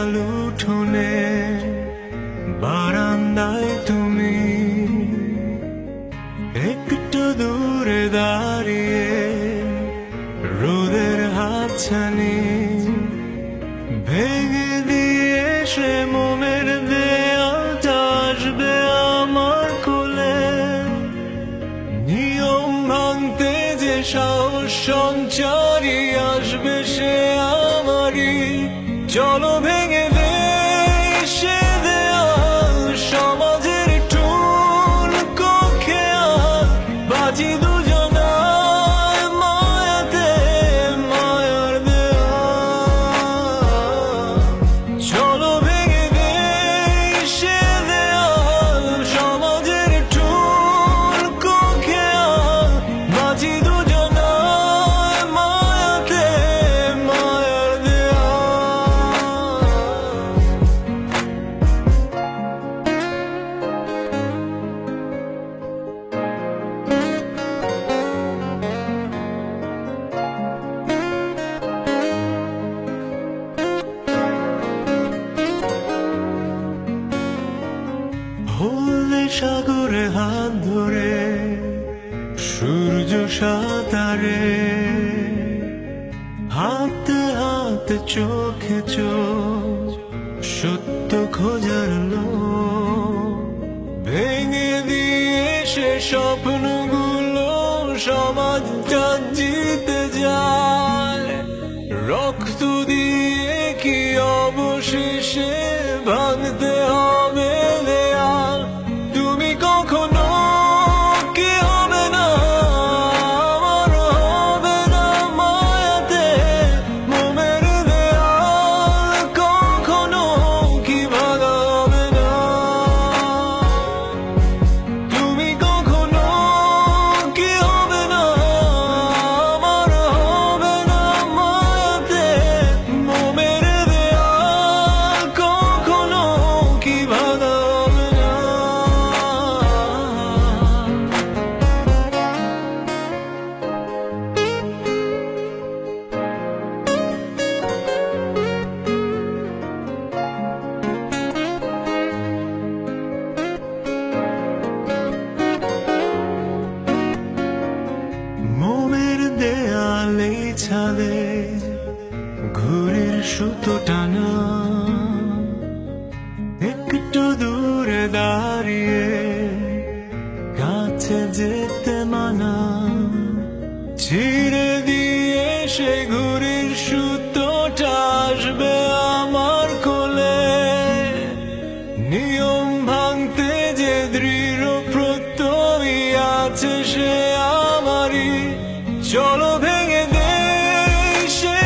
দেয়াল উঠোনে বারান্দায় তুমি একটু দূরে দাঁড়িয়ে রোদের হাতছানি ভেঙে দিয়ে সে মোমের দেয়ালটা আসবে আমার কোলে। নিয়ম ভাঙতে যে সাহস সঞ্চারী আসবে সে আমারই। চলো ভেঙে দে সে দেয়াল, সমাজের টুল কক্ষে বাজি দুজনায় মায়াতে মায়ার দেয়াল। চলো ভেঙে দে সে দেয়াল, সমাজের টুল কক্ষে বাজি দুজনায় মায়াতে মায়ার দেয়াল। হলদে সাগরে হাত ধরে সূর্য সাঁতারে, হাতে হাতে চোখে চোখ সত্য খোঁজার লোক। ভেঙে দিয়ে সে স্বপ্নগুলো সমাজটা জিতে যায়। রক্ত দিয়ে কি অবশেষে ভাঙতে হবে দেয়াল। তুমি কখনো কি হবে না আমার, হবে না মায়াতে মোমের দেয়াল। কখনো কি ভাঙা হবে না। তুমি কখনো কি হবে না আমার, হবে না মায়াতে মোমের দেয়াল। কখনো কি ভাঙা হবে না। মোমের দেয়ালে ছাদে ঘুরের সুতো টানা, একটু দূরে দাঁড়িয়ে কাছে যেতে মানা। ছিঁড়ে দিয়ে সে ঘুরের সুতোটা আসবে আমার কোলে। নিয়ম ভাঙতে যে দৃঢ় প্রত্যয়ী আছে সে আমারই। চলো ভেঙে দে সে